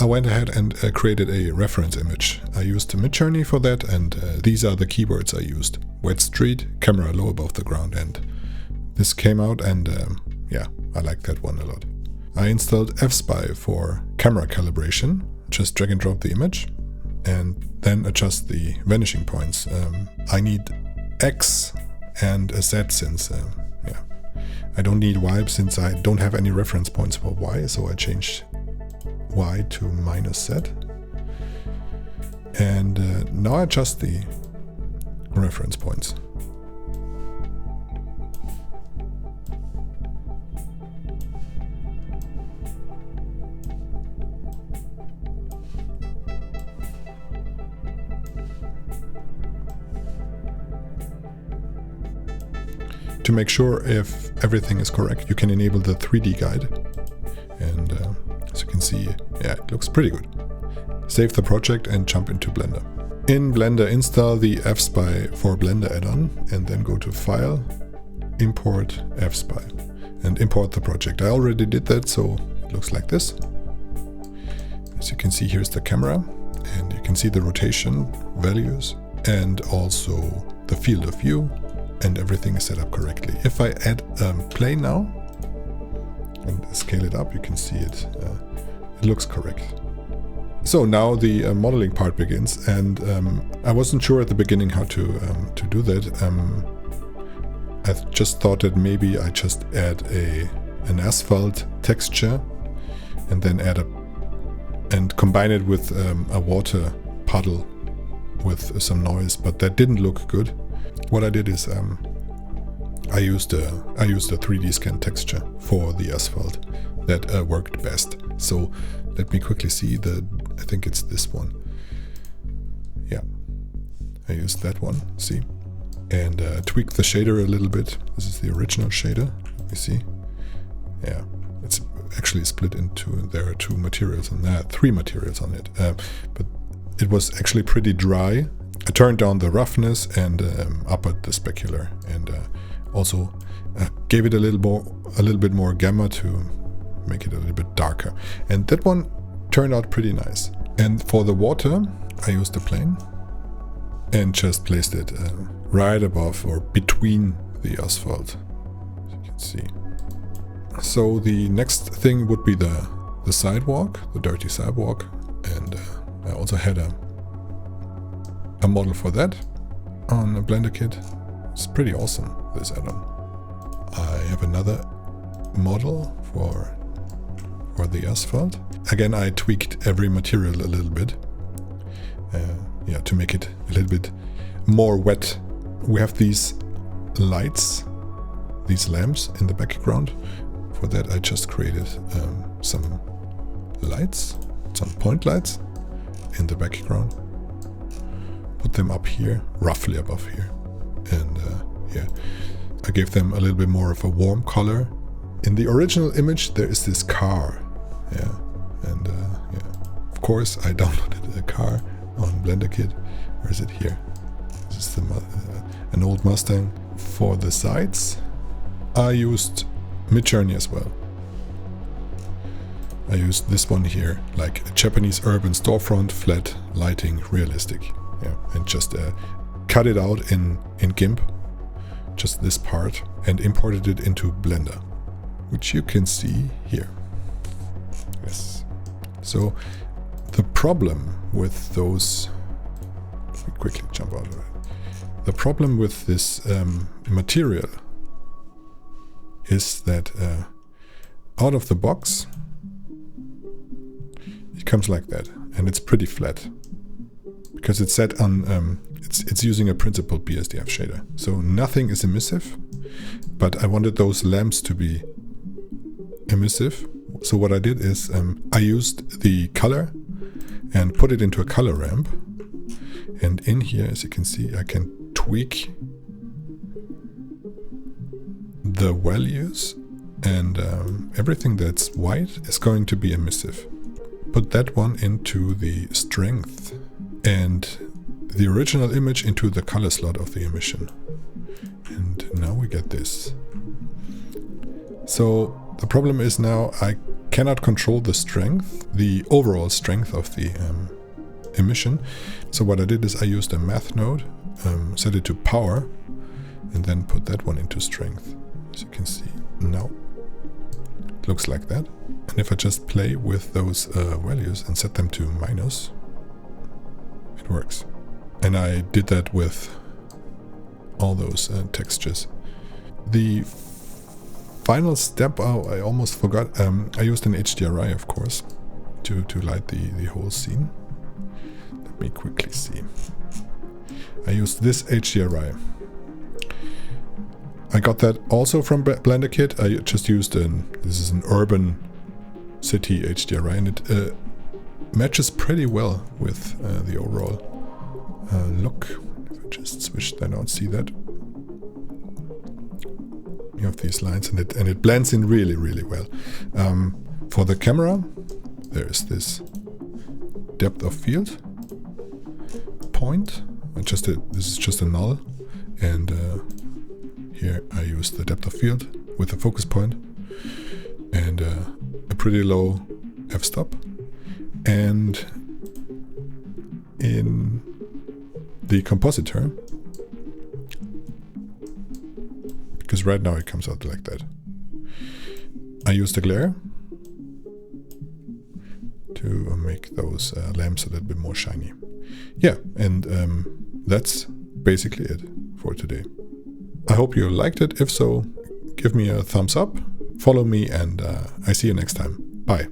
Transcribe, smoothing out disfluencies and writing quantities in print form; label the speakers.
Speaker 1: went ahead and created a reference image. I used Midjourney for that, and these are the keywords I used. Wet street, camera low above the ground, and this came out, and yeah, I like that one a lot. I installed fSpy for camera calibration. Just drag and drop the image and then adjust the vanishing points. I need X and a Z since yeah, I don't need Y since I don't have any reference points for Y, so I changed Y to -Z. And now I adjust the reference points. To make sure if everything is correct, you can enable the 3D guide. And as you can see, yeah, it looks pretty good. Save the project and jump into Blender. In Blender, install the fSpy for Blender add-on and then go to File, Import fSpy, and import the project. I already did that, so it looks like this. As you can see, here's the camera, and you can see the rotation values and also the field of view, and everything is set up correctly. If I add plane now and scale it up, you can see it. It looks correct. So now the modeling part begins, and I wasn't sure at the beginning how to do that. I just thought that maybe I just add an asphalt texture and then and combine it with a water puddle with some noise, but that didn't look good. What I did is I used a 3D scan texture for the asphalt that worked best. So let me quickly see I think it's this one. Yeah, I used that one, see? And tweak the shader a little bit. This is the original shader, let me see. Yeah, it's actually split into, there are two materials on that, three materials on it. But it was actually pretty dry. I turned down the roughness and upped the specular, and also gave it a little bit more gamma to make it a little bit darker. And that one turned out pretty nice. And for the water, I used the plane and just placed it right above or between the asphalt, as you can see. So the next thing would be the sidewalk, the dirty sidewalk, and I also had a model for that on a Blender kit. It's pretty awesome, this add-on. I have another model for the asphalt. Again, I tweaked every material a little bit, yeah, to make it a little bit more wet. We have these lights, these lamps in the background. For that, I just created some lights, some point lights in the background. Put them up here, roughly above here, and yeah, I gave them a little bit more of a warm color. In the original image, there is this car, yeah, and yeah, of course, I downloaded a car on Blender Kit. Where is it here? This is an old Mustang. For the sides, I used Midjourney as well. I used this one here, like a Japanese urban storefront, flat lighting, realistic. Yeah, and just cut it out in GIMP, just this part, and imported it into Blender, which you can see here. Yes. So the problem with those, let me quickly jump out of it. The problem with this material is that out of the box, it comes like that, and it's pretty flat. Because it's set on, it's using a principled BSDF shader. So nothing is emissive, but I wanted those lamps to be emissive. So what I did is I used the color and put it into a color ramp. And in here, as you can see, I can tweak the values, and everything that's white is going to be emissive. Put that one into the strength and the original image into the color slot of the emission. And now we get this. So the problem is now I cannot control the strength, the overall strength of the emission. So what I did is I used a math node, set it to power, and then put that one into strength. As you can see now, it looks like that. And if I just play with those values and set them to minus, it works. And I did that with all those textures. The final step, I almost forgot, I used an HDRI, of course, to light the whole scene. Let me quickly see. I used this HDRI. I got that also from Blender Kit. I just used this is an urban city HDRI, and it matches pretty well with the overall look. If I just switch that out, see that? You have these lines, and it blends in really, really well. For the camera, there is this depth of field point. This is just a null, and here I use the depth of field with a focus point and a pretty low f-stop. And in the compositor, because right now it comes out like that, I use the glare to make those lamps a little bit more shiny. Yeah, and that's basically it for today. I hope you liked it. If so, give me a thumbs up, follow me, and I see you next time. Bye.